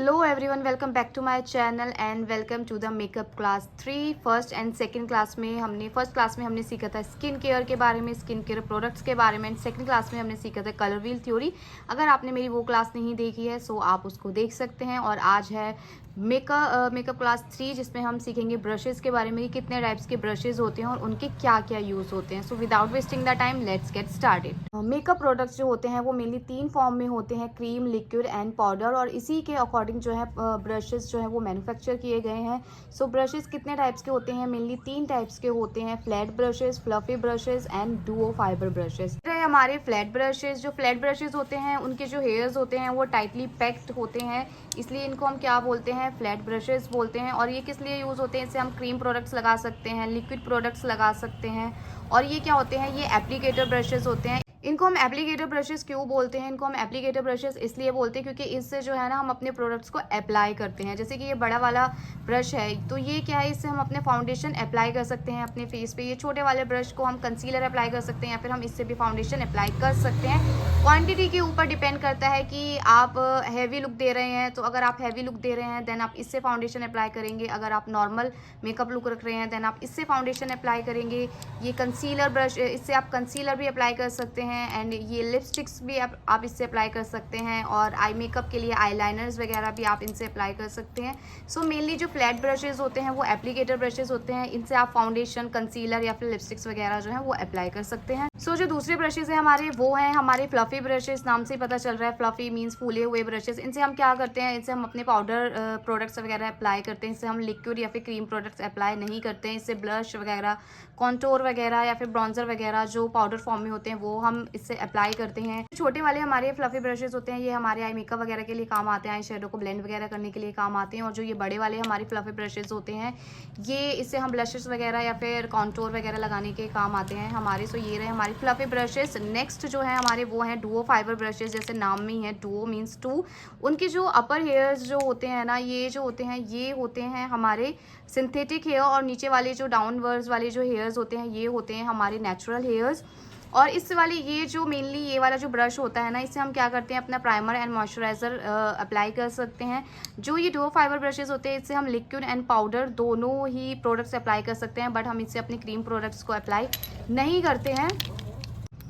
Hello everyone, welcome back to my channel and welcome to the makeup class 3 first and second class में हमने सीखा था skin care के बारे में, स्किन केयर प्रोडक्ट्स के बारे में। एंड सेकंड क्लास में हमने सीखा था कलर व्हील थ्योरी। अगर आपने मेरी वो क्लास नहीं देखी है सो आप उसको देख सकते हैं। और आज है मेकअप क्लास 3 जिसमें हम सीखेंगे ब्रशेस के बारे में कि कितने टाइप्स के ब्रशेस होते हैं और उनके क्या क्या यूज़ होते हैं। So without wasting the time let's get started. Makeup products जो होते हैं वो मेनली 3 फॉर्म में होते हैं, क्रीम, लिक्विड एंड पाउडर। और इसी के अकॉर्डिंग जो है ब्रशेस जो है वो मैन्युफैक्चर किए गए हैं। सो ब्रशेस कितने टाइप्स के होते हैं? मेनली 3 टाइप्स के होते हैं, flat brushes, fluffy brushes and Duo fibre brushes. हमारे फ्लैट ब्रशेस होते हैं उनके जो हेयर्स होते हैं वो टाइटली पैक्ड होते हैं, इसलिए इनको हम क्या बोलते हैं? फ्लैट ब्रशेस बोलते हैं। और ये किस लिए यूज़ होते हैं? इससे हम क्रीम प्रोडक्ट्स लगा सकते हैं, लिक्विड प्रोडक्ट्स लगा सकते हैं। और ये क्या होते हैं? ये एप्लीकेटर ब्रशेस होते हैं। इनको हम एप्लीकेटर ब्रशेस क्यों बोलते हैं? इनको हम एप्लीकेटर ब्रशेस इसलिए बोलते हैं क्योंकि इससे जो है ना हम अपने प्रोडक्ट्स को अप्लाई करते हैं। जैसे कि ये बड़ा वाला ब्रश है तो ये क्या है, इससे हम अपने फाउंडेशन अप्लाई कर सकते हैं अपने फेस पे। ये छोटे वाले ब्रश को हम कंसीलर अप्लाई कर सकते हैं या फिर हम इससे भी फाउंडेशन अप्लाई कर सकते हैं। क्वांटिटी के ऊपर डिपेंड करता है कि आप हैवी लुक दे रहे हैं, तो अगर आप हैवी लुक दे रहे हैं देन आप इससे फाउंडेशन अप्लाई करेंगे। अगर आप नॉर्मल मेकअप लुक रख रहे हैं देन आप इससे फाउंडेशन अप्लाई करेंगे। ये कंसीलर ब्रश, इससे आप कंसीलर भी अप्लाई कर सकते हैं। एंड ये लिपस्टिक्स भी आप इससे अप्लाई कर सकते हैं। और आई मेकअप के लिए आई लाइनर्स वगैरह भी आप इनसे अप्लाई कर सकते हैं। सो मेनली जो फ्लैट ब्रशेज होते हैं वो एप्लीकेटर ब्रशेज होते हैं, इनसे आप फाउंडेशन, कंसीलर या फिर लिपस्टिक्स वगैरह जो है वो अप्लाई कर सकते हैं। सो जो दूसरे ब्रशेज है हमारे वो हैं हमारे फ्लफी ब्रशेज। नाम से पता चल रहा है, फ्लफी मीन्स फूले हुए ब्रशेज। इनसे हम क्या करते हैं? इनसे हम अपने पाउडर प्रोडक्ट्स वगैरह अप्लाई करते हैं। इससे हम लिक्विड या फिर क्रीम प्रोडक्ट्स अप्लाई नहीं करते हैं। इससे ब्लश वगैरह, कॉन्टोर वगैरह या फिर ब्रॉन्जर वगैरह जो पाउडर फॉर्म में होते हैं वो हम इससे अप्लाई करते हैं। छोटे वाले हमारे फ्लफी ब्रशेज होते हैं, ये हमारे आई मेकअप वगैरह के लिए काम आते हैं, आई शेडो को ब्लेंड वगैरह करने के लिए काम आते हैं। और जो ये बड़े वाले हमारे फ्लफी ब्रशेज होते हैं ये इससे हम ब्लशेस वगैरह या फिर कॉन्टोर वगैरह लगाने के काम आते हैं हमारे। सो ये रहे हमारी फ्लफी ब्रशेस। नेक्स्ट जो है हमारे वो हैं डुओ फाइबर ब्रशेस। जैसे नाम में ही है, डुओ मीन्स 2। उनके जो अपर हेयर्स जो होते हैं ना, ये जो होते हैं ये होते हैं हमारे सिंथेटिक हेयर। और नीचे वाले जो डाउनवर्ड्स वाले जो हेयर्स होते हैं ये होते हैं हमारे नेचुरल हेयर्स। और इस वाली ये जो मेनली ये वाला जो ब्रश होता है ना, इससे हम क्या करते हैं? अपना प्राइमर एंड मॉइस्चराइजर अप्लाई कर सकते हैं। जो ये डुओ फाइबर ब्रशेस होते हैं इससे हम लिक्विड एंड पाउडर दोनों ही प्रोडक्ट्स अप्लाई कर सकते हैं, बट हम इससे अपने क्रीम प्रोडक्ट्स को अप्लाई नहीं करते हैं।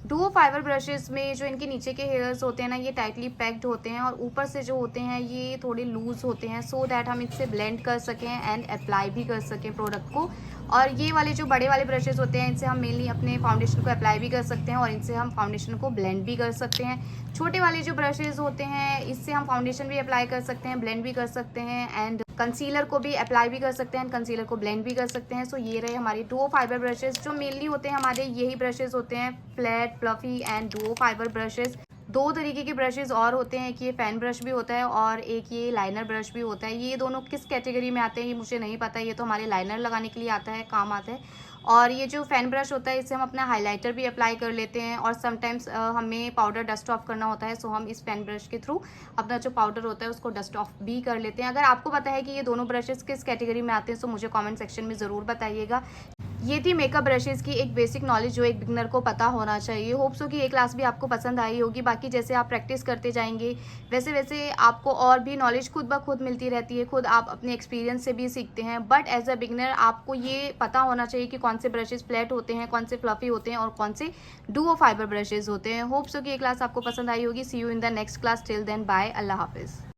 डुओ फाइबर ब्रशेस में जो इनके नीचे के हेयर्स होते हैं ना ये टाइटली पैक्ड होते हैं और ऊपर से जो होते हैं ये थोड़े लूज होते हैं, सो दैट हम इससे ब्लेंड कर सकें एंड अप्लाई भी कर सकें प्रोडक्ट को। और ये वाले जो बड़े वाले ब्रशेस होते हैं इनसे हम मेनली अपने फाउंडेशन को अप्लाई भी कर सकते हैं और इनसे हम फाउंडेशन को ब्लेंड भी कर सकते हैं। छोटे वाले जो ब्रशेस होते हैं इससे हम फाउंडेशन भी अप्लाई कर सकते हैं, ब्लेंड भी कर सकते हैं एंड कंसीलर को भी अप्लाई भी कर सकते हैं, कंसीलर को ब्लेंड भी कर सकते हैं। सो ये रहे हमारे डुओ फाइबर ब्रशेस। जो मेनली होते हैं हमारे यही ब्रशेस होते हैं, flat, fluffy and Duo fibre brushes. 2 तरीके के ब्रशेस और होते हैं, एक ये फैन ब्रश भी होता है और एक ये लाइनर ब्रश भी होता है। ये दोनों किस कैटेगरी में आते हैं ये मुझे नहीं पता, ये तो हमारे लाइनर लगाने के लिए आता है, काम आता है। और ये जो फैन ब्रश होता है इससे हम अपना हाइलाइटर भी अप्लाई कर लेते हैं और समटाइम्स हमें पाउडर डस्ट ऑफ करना होता है, सो हम इस फैन ब्रश के थ्रू अपना जो पाउडर होता है उसको डस्ट ऑफ भी कर लेते हैं। अगर आपको पता है कि ये दोनों ब्रशेस किस कैटेगरी में आते हैं तो मुझे कमेंट सेक्शन में ज़रूर बताइएगा। ये थी मेकअप ब्रशेस की एक बेसिक नॉलेज जो एक बिगनर को पता होना चाहिए। होप सो कि ये क्लास भी आपको पसंद आई होगी। बाकी जैसे आप प्रैक्टिस करते जाएंगे वैसे वैसे आपको और भी नॉलेज खुद ब खुद मिलती रहती है, खुद आप अपने एक्सपीरियंस से भी सीखते हैं। बट एज अ बिगनर आपको ये पता होना चाहिए कि कौन से ब्रशेस फ्लैट होते हैं, कौन से फ्लफी होते हैं और कौन से डुओ फाइबर ब्रशेस होते हैं। होप सो कि ये क्लास आपको पसंद आई होगी। See you in the next class. Till then bye, अल्लाह हाफिज़।